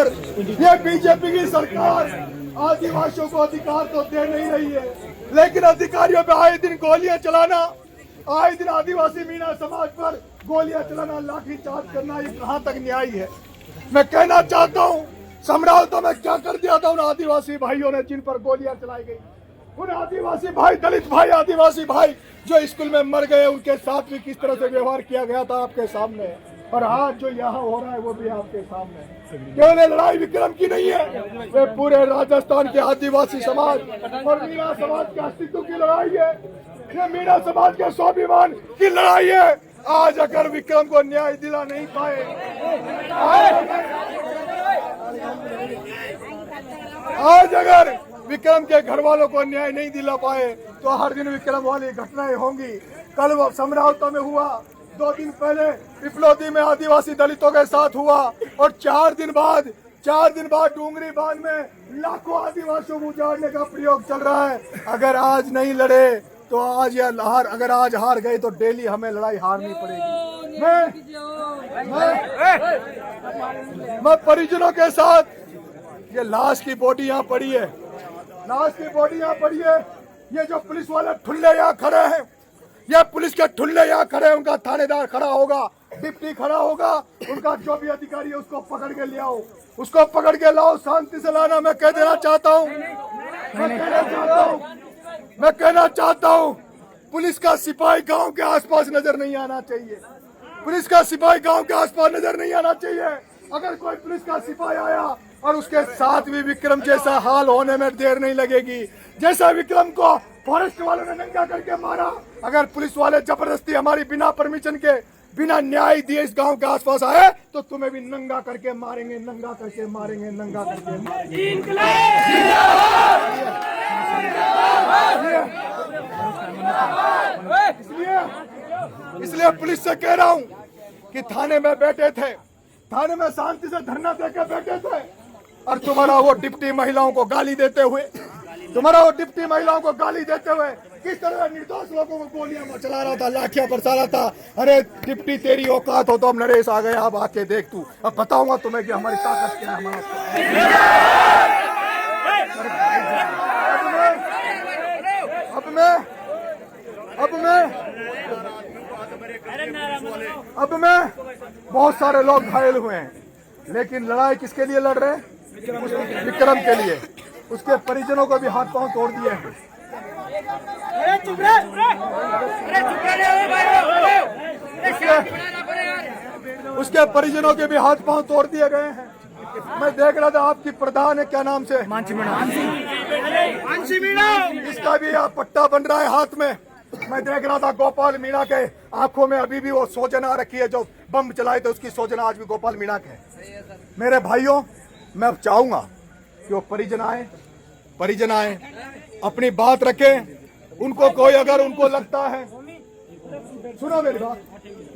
ये बीजेपी की सरकार आदिवासियों को अधिकार तो दे नहीं रही है, लेकिन अधिकारियों पे आए दिन गोलियां चलाना, आए दिन आदिवासी मीना समाज पर गोलियां चलाना, लाठी चार्ज करना, ये कहाँ तक न्याय है। मैं कहना चाहता हूँ, समराल तो मैं क्या कर दिया था उन आदिवासी भाइयों ने जिन पर गोलियां चलाई गई, उन आदिवासी भाई, दलित भाई, आदिवासी भाई जो स्कूल में मर गए, उनके साथ भी किस तरह से व्यवहार किया गया था आपके सामने, और आज जो यहाँ हो रहा है वो भी आपके सामने। केवल लड़ाई विक्रम की नहीं है, वे पूरे राजस्थान के आदिवासी समाज और मीणा समाज के अस्तित्व की लड़ाई है। ये मीणा समाज के स्वाभिमान की लड़ाई है। आज अगर विक्रम को न्याय दिला नहीं पाए, आज अगर विक्रम के घर वालों को न्याय नहीं दिला पाए तो हर दिन विक्रम वाली घटनाएं होंगी। कल वो समरावता में हुआ, 2 दिन पहले पिपलौदी में आदिवासी दलितों के साथ हुआ, और 4 दिन बाद डूंगरी बांध में लाखों आदिवासियों को उजाड़ने का प्रयोग चल रहा है। अगर आज नहीं लड़े तो आज अगर आज हार गए तो डेली हमें लड़ाई हारनी पड़ेगी। मैं परिजनों के साथ, ये लाश की बॉडी यहाँ पड़ी है, लाश की बॉडी यहाँ पड़ी है। ये जो पुलिस वाले ठुल्ले यहाँ खड़े हैं, ये पुलिस के ठुल्ले यहाँ खड़े हैं, उनका थानेदार खड़ा होगा, डिप्टी खड़ा होगा, उनका जो भी अधिकारी है उसको पकड़ के ले आओ, उसको पकड़ के लाओ, शांति से लाना। मैं कह देना चाहता हूँ, मैं कहना चाहता हूँ, पुलिस का सिपाही गांव के आसपास नजर नहीं आना चाहिए, पुलिस का सिपाही गांव के आसपास नजर नहीं आना चाहिए। अगर कोई पुलिस का सिपाही आया और उसके साथ भी विक्रम जैसा हाल होने में देर नहीं लगेगी। जैसा विक्रम को फॉरेस्ट वालों ने नंगा करके मारा, अगर पुलिस वाले जबरदस्ती हमारी बिना परमिशन के, बिना न्याय दिए इस गांव के आसपास आए तो तुम्हें भी नंगा करके मारेंगे, नंगा करके मारेंगे, नंगा करके मारेंगे। इसलिए पुलिस से कह रहा हूँ कि थाने में बैठे थे, थाने में शांति से धरना देकर बैठे थे, और तुम्हारा वो डिप्टी महिलाओं को गाली देते हुए, किस तरह निर्दोष लोगों को गोलियां चला रहा था, लाठियां बरसा रहा था। अरे डिप्टी तेरी औकात हो तो हम नरेश आ गए, अब आके देख तू, अब बताऊंगा तुम्हें कि हमारी ताकत क्या है। अब मैं बहुत सारे लोग घायल हुए हैं, लेकिन लड़ाई किसके लिए लड़ रहे हैं? विक्रम के लिए। उसके परिजनों को भी हाथ पांव तोड़ दिए हैं। उसके परिजनों के भी हाथ पांव तोड़ दिए गए हैं। मैं देख रहा था आपकी प्रधान है, क्या नाम से, मानसी मीणा, इसका भी पट्टा बन रहा है हाथ में। मैं देख रहा था गोपाल मीणा के आंखों में अभी भी वो सोजन आ रखी है, जो बम चलाए थे उसकी सोजन आज भी गोपाल मीणा के। मेरे भाइयों, मैं चाहूंगा कि वो परिजन आए, अपनी बात रखें। उनको कोई, अगर उनको लगता है, सुनो मेरी बात,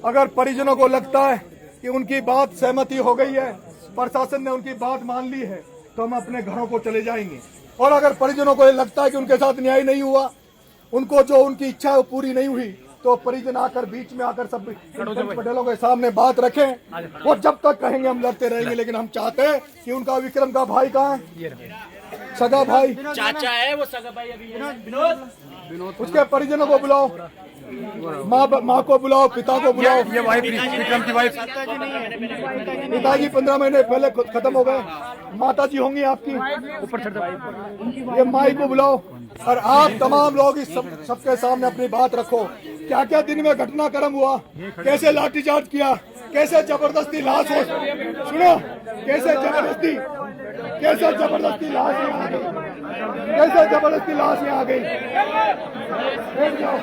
अगर परिजनों को लगता है कि उनकी बात सहमति हो गई है, प्रशासन ने उनकी बात मान ली है, तो हम अपने घरों को चले जाएंगे। और अगर परिजनों को लगता है कि उनके साथ न्याय नहीं हुआ, उनको जो उनकी इच्छा है वो पूरी नहीं हुई, तो परिजन आकर बीच में आकर सब पटेलों के सामने बात रखें। वो जब तक कहेंगे हम लड़ते रहेंगे, लेकिन हम चाहते हैं कि उनका विक्रम का भाई कहाँ है, सगा भाई, चाचा है वो, सगा भाई अभी विनोद, उसके परिजनों को बुलाओ, माँ को बुलाओ, पिता को बुलाओ। ये वाइफ, विक्रम की वाइफ, पिताजी 15 महीने पहले खत्म हो गए, माता जी होंगी आपकी, ये माई को बुलाओ, और आप तमाम लोग इस सबके सामने अपनी बात रखो। क्या क्या दिन में घटनाक्रम हुआ, कैसे लाठीचार्ज किया, कैसे जबरदस्ती लाश हो, सुनो, कैसे जबरदस्ती लाश यहाँ आ गई, बैठ जाओ।